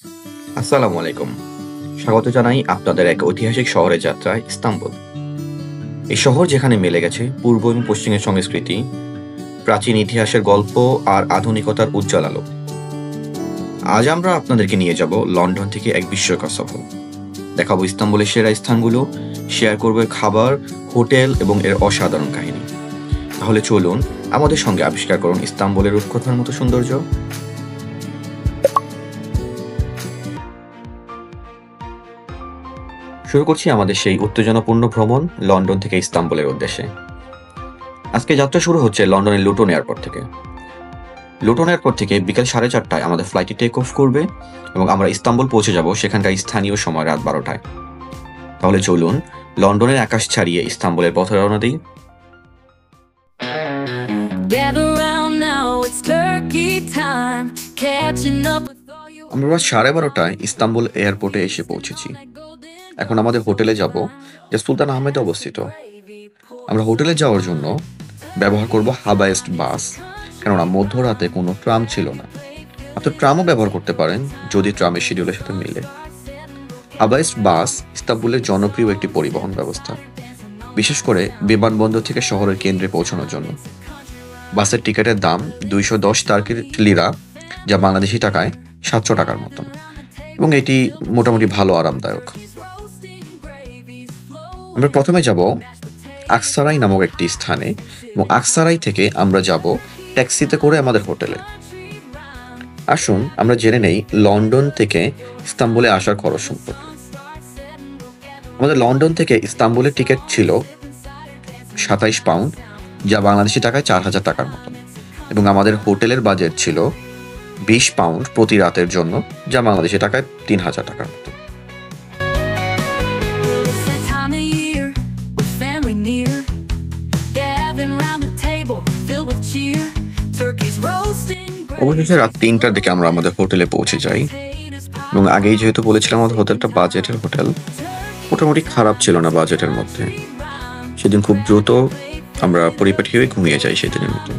আসসালামু আলাইকুম। স্বাগত জানাই আপনাদের এক ঐতিহাসিক শহরের যাত্রায় ইস্তাম্বুল। এই শহর যেখানে মিলে গেছে পূর্ব এবং পশ্চিমের সংস্কৃতি, প্রাচীন ইতিহাসের গল্প আর আধুনিকতার উজ্জ্বল আলো। আজ আমরা আপনাদেরকে নিয়ে যাব লন্ডন থেকে এক বিস্ময়কর সফর। দেখাবো ইস্তাম্বুলের সেরা স্থানগুলো, শেয়ার করবো এর খাবার, হোটেল এবং এর অসাধারণ কাহিনী। তাহলে চলুন আমাদের সঙ্গে আবিষ্কার করুন ইস্তাম্বুলের রূপকথার মতো সৌন্দর্য। শুরু করছি আমাদের সেই উত্তেজনাপূর্ণ ভ্রমণ লন্ডন থেকে ইস্তাম্বুলের উদ্দেশ্যে। আজকে যাত্রা শুরু হচ্ছে লন্ডনের লুটন এয়ারপোর্ট থেকে। লুটন এয়ারপোর্ট থেকে বিকেল 4:30টায় আমাদের ফ্লাইটটি টেক অফ করবে এবং আমরা ইস্তাম্বুল পৌঁছে যাব সেখানকার স্থানীয় সময় রাত 12টায়। তাহলে চলুন লন্ডনের আকাশ ছাড়িয়ে ইস্তাম্বুলের পথে রওনা দিই। আমরা রাত 12:30টায় ইস্তাম্বুল এয়ারপোর্টে এসে পৌঁছেছি। এখন আমাদের হোটেলে যাব, যা সুলতান আহমেদে অবস্থিত। আমরা হোটেলে যাওয়ার জন্য ব্যবহার করব হাবায়েস্ট বাস, কেননা মধ্যরাতে কোনো ট্রাম ছিল না। আপনি ট্রামও ব্যবহার করতে পারেন যদি ট্রামের শিডিউলের সাথে মিলে। হাবায়েস্ট বাস ইস্তাম্বুলের জনপ্রিয় একটি পরিবহন ব্যবস্থা, বিশেষ করে বিমানবন্দর থেকে শহরের কেন্দ্রে পৌঁছানোর জন্য। বাসের টিকিটের দাম 210 টার্কিশ লিরা, যা বাংলাদেশি টাকায় 700 টাকার মতন, এবং এটি মোটামুটি ভালো আরামদায়ক। আমরা প্রথমে যাব আকসারাই নামক একটি স্থানে, এবং আকসারাই থেকে আমরা যাব ট্যাক্সিতে করে আমাদের হোটেলে। আসুন আমরা জেনে নেই লন্ডন থেকে ইস্তাম্বুলে আসার খরচ সম্পর্কে। আমাদের লন্ডন থেকে ইস্তাম্বুলের টিকিট ছিল 27 পাউন্ড, যা বাংলাদেশি টাকায় 4000 টাকার মতন, এবং আমাদের হোটেলের বাজেট ছিল 20 পাউন্ড প্রতি রাতের জন্য, যা বাংলাদেশি টাকায় 3000 টাকার মতো। অবশেষে রাত 3টার দিকে আমরা আমাদের হোটেলে পৌঁছে যাই, এবং আগেই যেহেতু বলেছিলাম আমাদের হোটেলটা বাজেটের হোটেল, মোটামুটি খারাপ ছিল না বাজেটের মধ্যে। সেদিন খুব দ্রুত আমরা পরিপাটি হয়ে ঘুমিয়ে যাই সেদিনের মতো।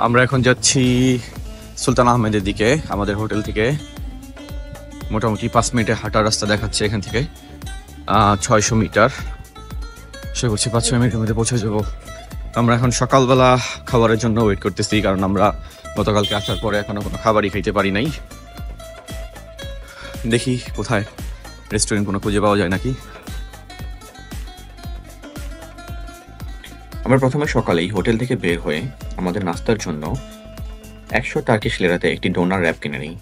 আমরা এখন যাচ্ছি সুলতান আহমেদের দিকে। আমাদের হোটেল থেকে মোটামুটি 5 মিনিটের হাঁটার রাস্তা দেখাচ্ছে, এখান থেকে 600 মিটার। সে করছি 5-6 মিনিটের মধ্যে পৌঁছে যাব। আমরা এখন সকালবেলা খাবারের জন্য ওয়েট করতেছি, কারণ আমরা গতকালকে আসার পরে এখনো কোনো খাবারই খাইতে পারি নাই। দেখি কোথায় রেস্টুরেন্ট কোনো খুঁজে পাওয়া যায় নাকি। আমরা প্রথমে সকালেই হোটেল থেকে বের হয়ে আমাদের নাস্তার জন্য 100 টার্কিশ লিরাতে একটি ডোনার র্যাপ কিনে নিই,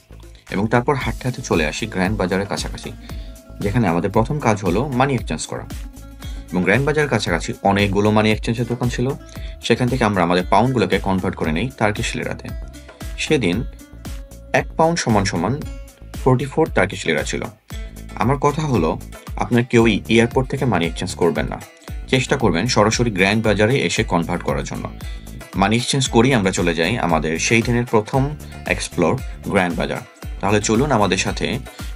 এবং তারপর হাঁটতে হাঁটতে চলে আসি গ্র্যান্ড বাজারের কাছাকাছি, যেখানে আমাদের প্রথম কাজ হলো মানি এক্সচেঞ্জ করা। এবং গ্র্যান্ড বাজারের কাছাকাছি অনেকগুলো মানি এক্সচেঞ্জের দোকান ছিল, সেখান থেকে আমরা আমাদের পাউন্ডগুলোকে কনভার্ট করে নিই টার্কিশ লিরাতে। সেদিন 1 পাউন্ড সমান 44 টার্কিশ লিরা ছিল। আমার কথা হলো, আপনার কেউই এয়ারপোর্ট থেকে মানি এক্সচেঞ্জ করবেন না, চেষ্টা করবেন সরাসরি গ্র্যান্ড বাজারে এসে কনভার্ট করার জন্য। মানি এক্সচেঞ্জ করেই আমরা চলে যাই আমাদের সেই দিনের প্রথম এক্সপ্লোর গ্র্যান্ড বাজার। তাহলে চলুন আমাদের সাথে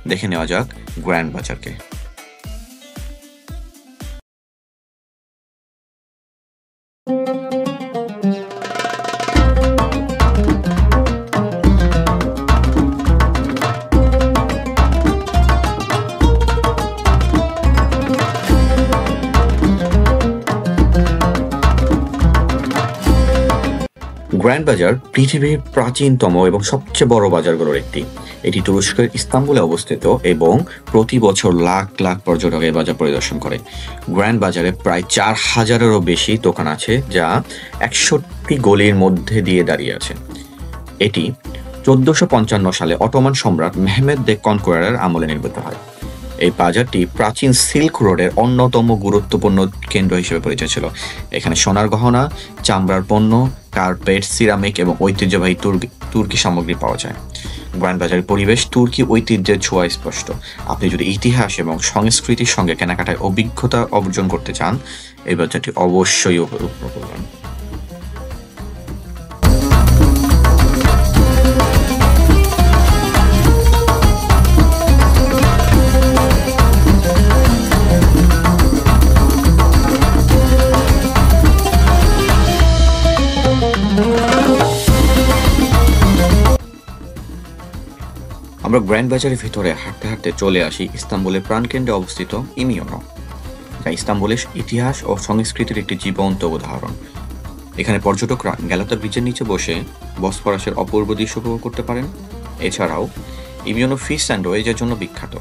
দেখে নেওয়া যাক গ্র্যান্ড বাজারকে। গ্র্যান্ড বাজার পৃথিবীর প্রাচীনতম এবং সবচেয়ে বড় বাজারগুলোর একটি। এটি তুরস্কের ইস্তাম্বুলে অবস্থিত এবং প্রতি বছর লাখ লাখ পর্যটক এই বাজার পরিদর্শন করে। গ্র্যান্ড বাজারে প্রায় 4000-এরও বেশি দোকান আছে, যা 61টি গলির মধ্যে দিয়ে দাঁড়িয়ে আছে। এটি 1455 সালে অটোমান সম্রাট মেহমেদ দ্য কনকোয়ারার আমলে নির্মিত হয়। এই বাজারটি প্রাচীন সিল্ক রোডের অন্যতম গুরুত্বপূর্ণ কেন্দ্র হিসেবে পরিচিত ছিল। এখানে সোনার গহনা, চামড়ার পণ্য, কার্পেট, সিরামিক এবং ঐতিহ্যবাহী তুর্কি সামগ্রী পাওয়া যায়। গ্র্যান্ড বাজারের পরিবেশ তুর্কি ঐতিহ্যের ছোঁয়া স্পষ্ট। আপনি যদি ইতিহাস এবং সংস্কৃতির সঙ্গে কেনাকাটায় অভিজ্ঞতা অর্জন করতে চান, এই বাজারটি অবশ্যই উপভোগ করবেন। আমরা গ্র্যান্ড বাজারের ভিতরে হাঁটতে হাঁটতে চলে আসি ইস্তাম্বুলের প্রাণকেন্দ্রে অবস্থিত ইমিয়নো, যা ইস্তাম্বুলের ইতিহাস ও সংস্কৃতির একটি জীবন্ত উদাহরণ। এখানে পর্যটকরা গ্যালাতা ব্রিজের নিচে বসে বসফরাসের অপূর্ব দৃশ্য উপভোগ করতে পারেন। এছাড়াও ইমিয়নো ফিশ স্যান্ডউইচের জন্য বিখ্যাত,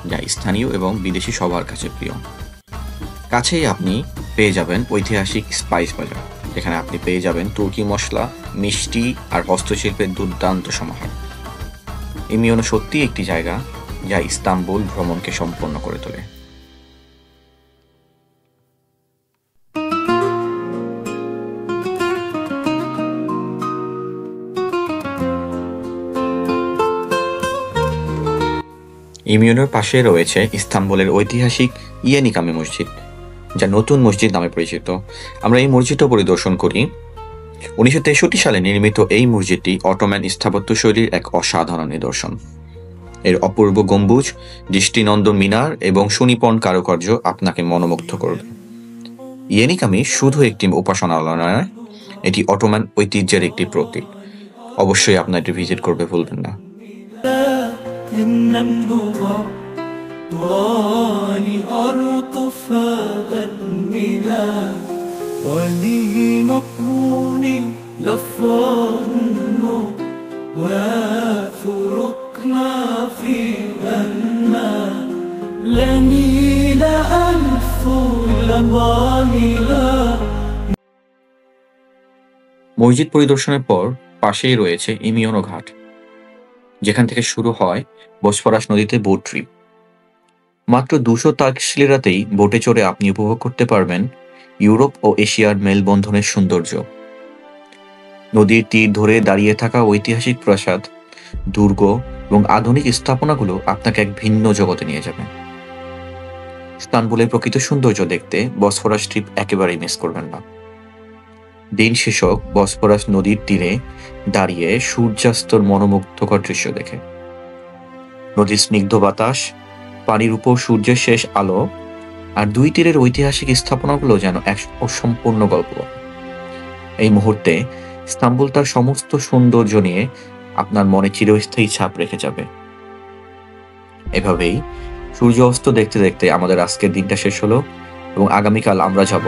যা স্থানীয় এবং বিদেশি সবার কাছে প্রিয়। কাছেই আপনি পেয়ে যাবেন ঐতিহাসিক স্পাইস বাজার, যেখানে আপনি পেয়ে যাবেন তুর্কি মশলা, মিষ্টি আর হস্তশিল্পের দুর্দান্ত সমাহার। ইমিয়নো সত্যি একটি জায়গা যা ইস্তাম্বুল ভ্রমণকে সম্পন্ন করে তোলে। ইমিয়নোর পাশে রয়েছে ইস্তাম্বুলের ঐতিহাসিক ইয়েনিকামি মসজিদ, যা নতুন মসজিদ নামে পরিচিত। আমরা এই মসজিদও পরিদর্শন করি। 1963 সালে নির্মিত এই মসজিদটি অটোম্যান স্থাপত্য শৈলীর এক অসাধারণ নিদর্শন। এর অপূর্ব গম্বুজ, দৃষ্টিনন্দন মিনার এবং সুনিপুণ কারুকার্য আপনাকে মনোমুগ্ধ করবে। ইয়েনিকামি শুধু একটি উপাসনালয় নয়, এটি অটোম্যান ঐতিহ্যের একটি প্রতীক। অবশ্যই আপনার এটি ভিজিট করবে ভুলবেন না। মসজিদ পরিদর্শনের পর পাশেই রয়েছে ইমিয়নো ঘাট, যেখান থেকে শুরু হয় বসফরাস নদীতে বোট ট্রিপ। মাত্র 200 টার্কিশ লিরাতেই বোটে চড়ে আপনি উপভোগ করতে পারবেন ইউরোপ ও এশিয়ার মেলবন্ধনের সৌন্দর্য। নদীর তীর ধরে দাঁড়িয়ে থাকা ঐতিহাসিক প্রাসাদ, দুর্গ এবং আধুনিক স্থাপনাগুলো আপনাকে এক ভিন্ন জগতে নিয়ে যাবে। ইস্তাম্বুলের প্রকৃত সৌন্দর্য দেখতে বসফরাস ট্রিপ একেবারেই মিস করবেন না। দিন শেষ হোক বসফরাস নদীর তীরে দাঁড়িয়ে সূর্যাস্তর মনোমুগ্ধকর দৃশ্য দেখে। নদীর স্নিগ্ধ বাতাস, পানির উপর সূর্যের শেষ আলো আর দুই তীরের ঐতিহাসিক স্থাপনাগুলো যেন এক অসম্পূর্ণ গল্প। এই মুহূর্তে ইস্তাম্বুল তার সমস্ত সৌন্দর্য নিয়ে আপনার মনে চিরস্থায়ী ছাপ রেখে যাবে। এভাবেই সূর্য অস্ত দেখতে দেখতে আমাদের আজকের দিনটা শেষ হলো এবং আগামীকাল আমরা যাব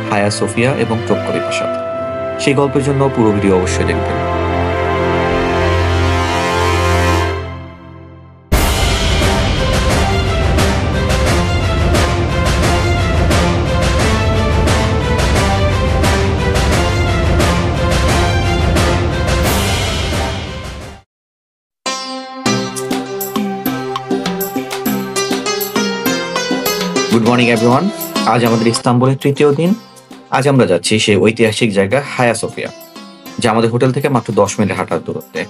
হায়া সোফিয়া এবং তোপকারি প্রাসাদ। সেই গল্পের জন্য পুরো ভিডিও অবশ্যই দেখবেন। Good morning everyone. আজ আমাদের ইস্তাম্বুলের তৃতীয় দিন। আজ আমরা যাচ্ছি সেই ঐতিহাসিক জায়গা হায়া সোফিয়া, যা আমাদের হোটেল থেকে মাত্র 10 মিনিট হাঁটার দূরত্বে।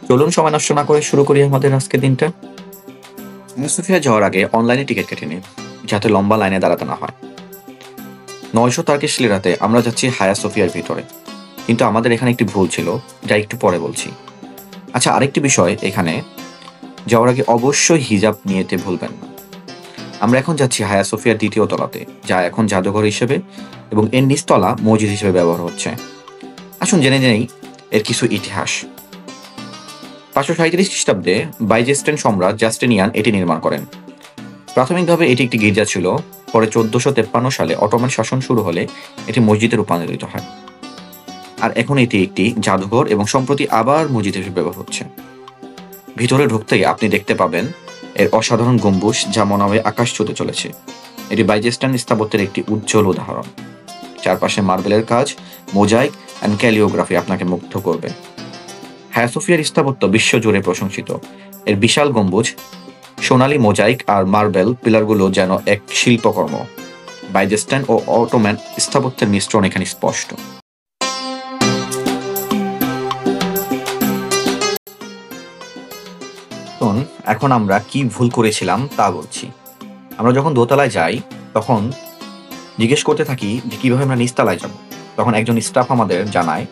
চলুন সময় নষ্ট না করে শুরু করি আমাদের আজকের দিনটা। হায়া সোফিয়া যাওয়ার আগে অনলাইনে টিকিট কেটে নিন, যাতে লম্বা লাইনে দাঁড়াতে না হয়। 900 টার্কিশ লিরাতে আমরা যাচ্ছি হায়া সোফিয়ার ভিতরে, কিন্তু আমাদের এখানে একটি ভুল ছিল, যা একটু পরে বলছি। আচ্ছা, আরেকটি বিষয়, এখানে যাওয়ার আগে অবশ্যই হিজাব নিয়েতে ভুলবেন না। আমরা এখন যাচ্ছি হায়া সোফিয়ার দ্বিতীয় তলাতে, যা এখন জাদুঘর হিসেবে এবং এর নিচতলা মসজিদ হিসেবে ব্যবহার হচ্ছে। আসুন জেনে নেই এর কিছু ইতিহাস। 537 খ্রিস্টাব্দে বাইজেন্টাইন সম্রাট জাস্টিনিয়ান এটি নির্মাণ করেন। প্রাথমিকভাবে এটি একটি গির্জা ছিল। পরে 1453 সালে অটোমান শাসন শুরু হলে এটি মসজিদে রূপান্তরিত হয়। আর এখন এটি একটি জাদুঘর এবং সম্প্রতি আবার মসজিদ হিসেবে ব্যবহার হচ্ছে। ভিতরে ঢুকতেই আপনি দেখতে পাবেন এর অসাধারণ গম্বুজ, যা মনে হবে আকাশ ছুঁতে চলেছে। এটি বাইজেন্টাইন স্থাপত্যের একটি উজ্জ্বল উদাহরণ। চারপাশে মার্বেলের কাজ, মোজাইক অ্যান্ড ক্যালিওগ্রাফি আপনাকে মুগ্ধ করবে। হায়া সোফিয়ার স্থাপত্য বিশ্বজুড়ে প্রশংসিত। এর বিশাল গম্বুজ, সোনালী মোজাইক আর মার্বেল পিলারগুলো যেন এক শিল্পকর্ম। বাইজেন্টাইন ও অটোম্যান স্থাপত্যের মিশ্রণ এখানে স্পষ্ট। আসুন এখন আমরা কি ভুল করেছিলাম তা বলছি। আমরা যখন দোতলায় যাই তখন জিজ্ঞেস করতে থাকি যে কিভাবে আমরা নিচতলায় যাব। তখন একজন স্টাফ আমাদের জানায়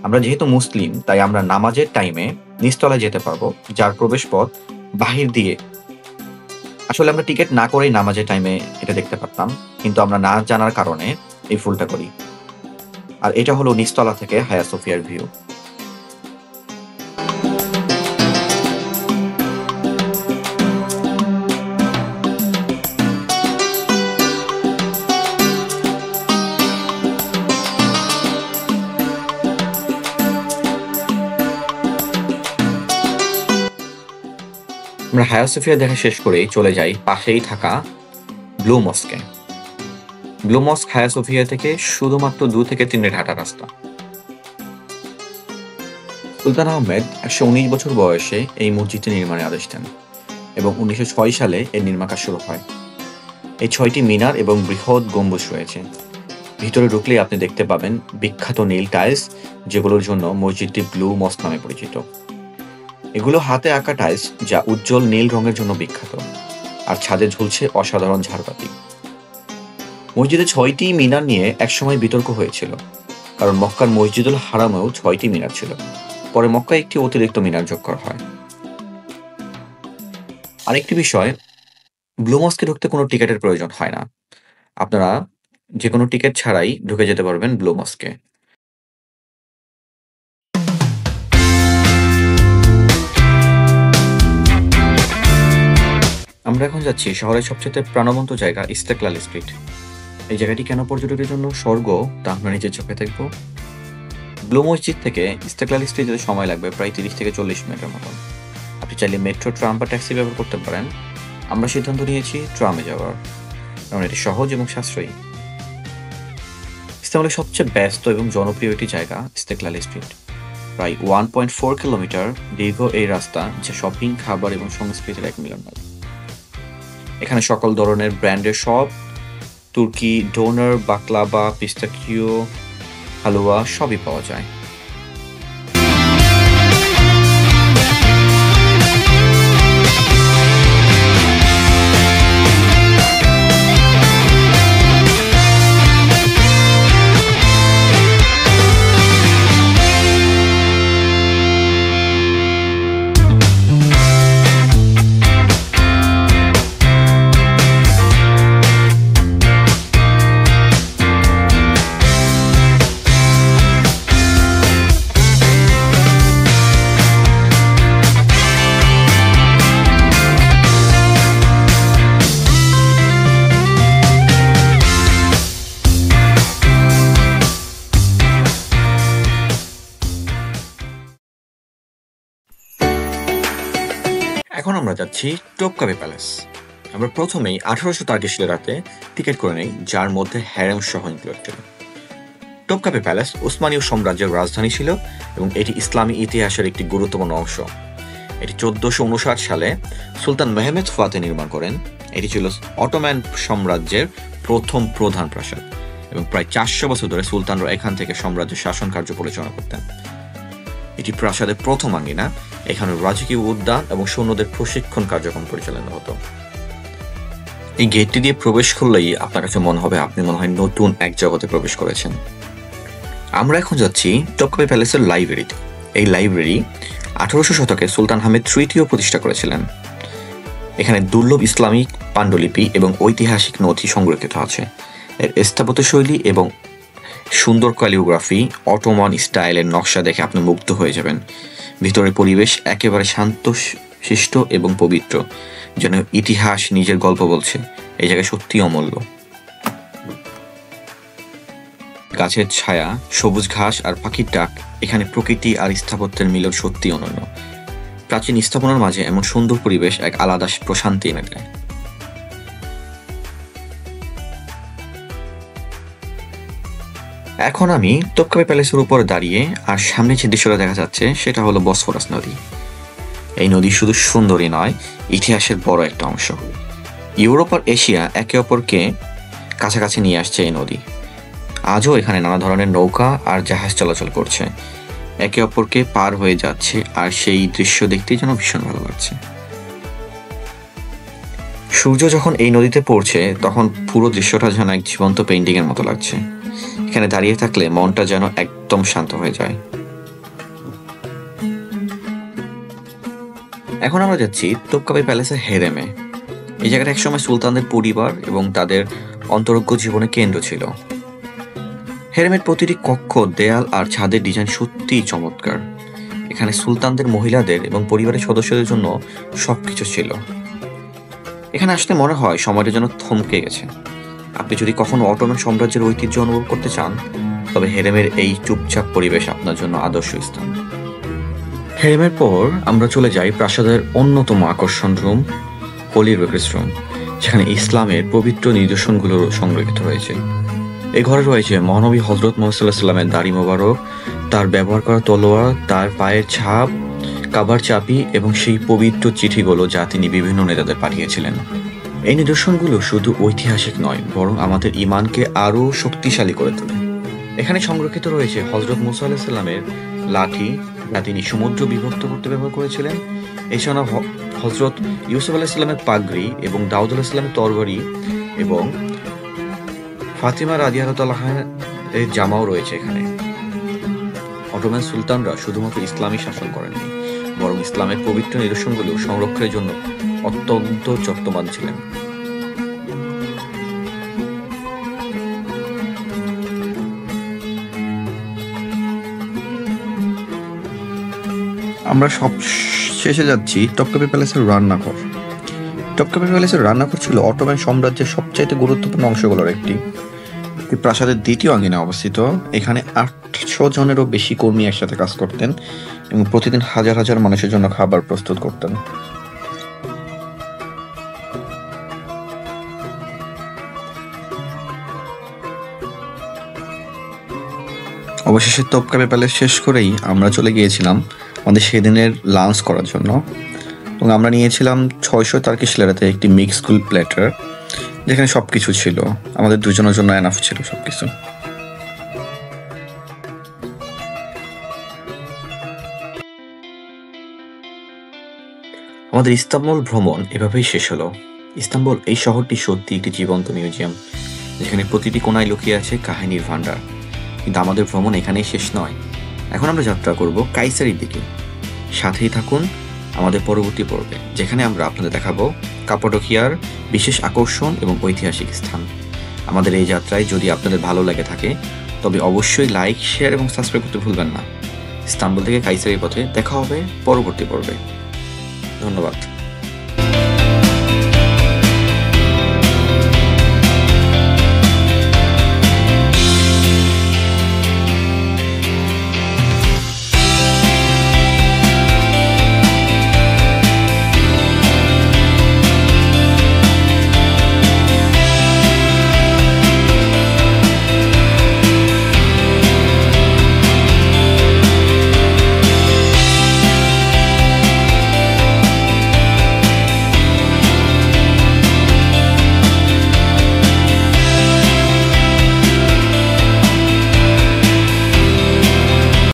আমরা যেহেতু মুসলিম তাই আমরা নামাজের টাইমে নিচতলায় যেতে পারবো, যার প্রবেশপথ বাহির দিয়ে। আসলে আমরা টিকিট না করেই নামাজের টাইমে এটা দেখতে পারতাম, কিন্তু আমরা না জানার কারণে এই ভুলটা করি। আর এটা হলো নিচতলা থেকে হায়া সোফিয়ার ভিউ। আমরা হায়া সোফিয়া দেখা শেষ করেই চলে যাই পাশেই থাকা ব্লু মস্কে। ব্লু মস্ক হায়া সোফিয়া থেকে শুধুমাত্র 2 থেকে 3 মিনিট হাঁটা রাস্তা। সুলতান আহমেদ 119 বছর বয়সে এই মসজিদটি নির্মাণের আদেশ দেন এবং 1906 সালে এর নির্মাণ কাজ শুরু হয়। এই 6টি মিনার এবং বৃহৎ গম্বুজ রয়েছে। ভিতরে ঢুকলেই আপনি দেখতে পাবেন বিখ্যাত নীল টাইলস, যেগুলোর জন্য মসজিদটি ব্লু মস্ক নামে পরিচিত। এগুলো হাতে আঁকা টাইলস যা উজ্জ্বল নীল রঙের জন্য বিখ্যাত, আর ছাদে ঝুলছে অসাধারণ ঝাড়বাতি। মসজিদে 6টি মিনার নিয়ে একসময় বিতর্ক হয়েছিল, কারণ মক্কার মসজিদুল হারামেও 6টি মিনার ছিল। পরে মক্কায় একটি অতিরিক্ত মিনার যোগ করা হয়। আরেকটি বিষয়, ব্লু মস্কে ঢুকতে কোনো টিকিটের প্রয়োজন হয় না। আপনারা যে কোনো টিকিট ছাড়াই ঢুকে যেতে পারবেন ব্লু মস্কে। আমরা এখন যাচ্ছি শহরের সবচেয়ে প্রাণবন্ত জায়গা ইস্তেকলাল স্ট্রিট। এই জায়গাটি কেন পর্যটকের জন্য স্বর্গ তা আমরা নিজের চোখে দেখব। ব্লু মসজিদ থেকে ইস্তেকলাল স্ট্রিট যেতে সময় লাগবে প্রায় 30 থেকে 40 মিনিটের মতন। আপনি চাইলে মেট্রো, ট্রাম বা ট্যাক্সি ব্যবহার করতে পারেন। আমরা সিদ্ধান্ত নিয়েছি ট্রামে যাওয়ার, কারণ এটি সহজ এবং সাশ্রয়ী। ইস্তাম্বুলের সবচেয়ে ব্যস্ত এবং জনপ্রিয় একটি জায়গা ইস্তেকলাল স্ট্রিট। প্রায় 1.4 কিলোমিটার দীর্ঘ এই রাস্তা, যা শপিং, খাবার এবং সংস্কৃতির এক মিলনমেলা। এখানে সকল ধরনের ব্র্যান্ডের সব তুর্কি, ডোনার, বাকলাবা, পিস্তাকিও, হালুয়া সবই পাওয়া যায়। এখন আমরা যাচ্ছি টোপকাপি প্যালেস। আমরা প্রথমেই 1800 টার্কিশ লিরাতে টিকিট করে নেই, যার মধ্যে হ্যারেম সহ ইনক্লুড ছিল। টোপকাপি প্যালেস উসমানীয় সাম্রাজ্যের রাজধানী ছিল এবং এটি ইসলামী ইতিহাসের একটি গুরুত্বপূর্ণ অংশ। এটি 1459 সালে সুলতান মেহমেদ ফাতে নির্মাণ করেন। এটি ছিল অটোম্যান সাম্রাজ্যের প্রথম প্রধান প্রাসাদ এবং প্রায় 400 বছর ধরে সুলতানরা এখান থেকে সাম্রাজ্যের শাসন কার্য পরিচালনা করতেন। এটি প্রাসাদের প্রথম আঙ্গিনা। এখানে রাজকীয় উদ্যান এবং সৈন্যদের প্রশিক্ষণ কার্যক্রম পরিচালনা হতো। এই গেটটি দিয়ে প্রবেশ করলেই আপনার কাছে মনে হবে আপনি মনে হয় নতুন এক জগতে প্রবেশ করেছেন। আমরা এখন যাচ্ছি টোপকাপি প্যালেসের লাইব্রেরিতে। এই লাইব্রেরি 1800 শতকে সুলতান আহমেদ তৃতীয় প্রতিষ্ঠা করেছিলেন। এখানে দুর্লভ ইসলামিক পাণ্ডুলিপি এবং ঐতিহাসিক নথি সংরক্ষিত আছে। এর স্থাপত্যশৈলী এবং সুন্দর ক্যালিওগ্রাফি, অটোমান স্টাইলের নকশা দেখে আপনি মুগ্ধ হয়ে যাবেন। ভিতরের পরিবেশ একেবারে শান্ত শিষ্ট এবং পবিত্র, যেন ইতিহাস নিজের গল্প বলছে। এই জায়গায় সত্যি অমূল্য। গাছের ছায়া, সবুজ ঘাস আর পাখির ডাক, এখানে প্রকৃতি আর স্থাপত্যের মিলন সত্যি অনন্য। প্রাচীন স্থাপনার মাঝে এমন সুন্দর পরিবেশ এক আলাদা প্রশান্তি এনে দেয়। এখন আমি টোপকাপি প্যালেসের উপর দাঁড়িয়ে, আর সামনে যে দৃশ্যটা দেখা যাচ্ছে সেটা হলো বসফরাস নদী। এই নদী শুধু সুন্দরই নয়, ইতিহাসের বড় একটা অংশ। ইউরোপ আর এশিয়া একে অপরকে কাছাকাছি নিয়ে আসছে এই নদী। আজও এখানে নানা ধরনের নৌকা আর জাহাজ চলাচল করছে, একে অপরকে পার হয়ে যাচ্ছে, আর সেই দৃশ্য দেখতেই যেন ভীষণ ভালো লাগছে। সূর্য যখন এই নদীতে পড়ছে তখন পুরো দৃশ্যটা যেন এক জীবন্ত পেইন্টিং এর মতো লাগছে। এখানে দাঁড়িয়ে থাকলে মনটা যেন একদম শান্ত হয়ে যায়। এখন আমরা যাচ্ছি তোপকাপি প্যালেসের হেরেমে। এই জায়গাটা একসময় সুলতানদের পরিবার এবং তাদের অন্তরঙ্গ জীবনের কেন্দ্র ছিল। হেরেমের প্রতিটি কক্ষ, দেয়াল আর ছাদের ডিজাইন সত্যিই চমৎকার। এখানে সুলতানদের, মহিলাদের এবং পরিবারের সদস্যদের জন্য সবকিছু ছিল। এখানে আসতে মনে হয় সময়টা যেন থমকে গেছে। আপনি যদি কখনো অটোমান সাম্রাজ্যের ঐতিহ্য অনুভব করতে চান, তবে হেরেমের এই চুপচাপ পরিবেশ আপনার জন্য আদর্শ স্থান। হেরেমের পর আমরা চলে যাই প্রাসাদের অন্যতম আকর্ষণ রুম, হোলি রোকেস রুম, যেখানে ইসলামের পবিত্র নিদর্শনগুলো সংরক্ষিত হয়েছে। এই ঘরে রয়েছে মহানবী হজরত মুহাম্মদ সাল্লাল্লাহু আলাইহি ওয়াসাল্লামের দাড়ি মোবারক, তার ব্যবহার করা তলোয়ার, তার পায়ের ছাপ, কাবার চাবি এবং সেই পবিত্র চিঠিগুলো যা তিনি বিভিন্ন নেতাদের পাঠিয়েছিলেন। এই নিদর্শনগুলো শুধু ঐতিহাসিক নয়, বরং আমাদের ঈমানকে আরও শক্তিশালী করে তোলে। এখানে সংরক্ষিত রয়েছে হজরত মুসা আলাইহিস সালামের লাঠি, যা তিনি সমুদ্র বিভক্ত করতে ব্যবহার করেছিলেন। এছাড়া হজরত ইউসুফ আলাইহিস সালামের পাগড়ি এবং দাউদ আলাইহিস সালামের তরবারি এবং ফাতিমা রাদিয়াল্লাহু তাআলার জামাও রয়েছে এখানে। অটোমান সুলতানরা শুধুমাত্র ইসলামী শাসন করেননি, বরং ইসলামের পবিত্র নিদর্শনগুলো সংরক্ষণের জন্য অত্যন্ত যত্নবান ছিলেন। আমরা সব শেষে যাচ্ছি টপকাপি প্যালেসের রান্নাঘর। টপকাপি প্যালেসের রান্নাঘর ছিল অটোমান সাম্রাজ্যের সবচাইতে গুরুত্বপূর্ণ অংশগুলোর একটি। প্রাসাদের দ্বিতীয় আঙ্গিনে অবস্থিত। এখানে 800 জনেরও বেশি কর্মী একসাথে কাজ করতেন এবং প্রতিদিন হাজার হাজার মানুষের জন্য খাবার প্রস্তুত করতেন। অবশেষে তোপকাপি প্যালেস শেষ করেই আমরা চলে গিয়েছিলাম আমাদের সেদিনের লাঞ্চ করার জন্য, এবং আমরা নিয়েছিলাম 600 টার্কিশ লিরাতে একটি মিক্সড প্ল্যাটার, যেখানে সবকিছু ছিল। আমাদের দুজনের জন্য এনাফ ছিল সবকিছু। আমাদের ইস্তাম্বুল ভ্রমণ এভাবেই শেষ হলো। ইস্তাম্বুল এই শহরটি সত্যি একটি জীবন্ত মিউজিয়াম, যেখানে প্রতিটি কোণায় লুকিয়ে আছে কাহিনীর ভান্ডার। কিন্তু আমাদের ভ্রমণ এখানেই শেষ নয়। এখন আমরা যাত্রা করব কায়সারির দিকে। সাথেই থাকুন আমাদের পরবর্তী পর্বে, যেখানে আমরা আপনাদের দেখাবো কাপাডোকিয়ার বিশেষ আকর্ষণ এবং ঐতিহাসিক স্থান। আমাদের এই যাত্রায় যদি আপনাদের ভালো লেগে থাকে, তবে অবশ্যই লাইক, শেয়ার এবং সাবস্ক্রাইব করতে ভুলবেন না। ইস্তাম্বুল থেকে কায়সারির পথে দেখা হবে পরবর্তী পর্বে। ধন্যবাদ।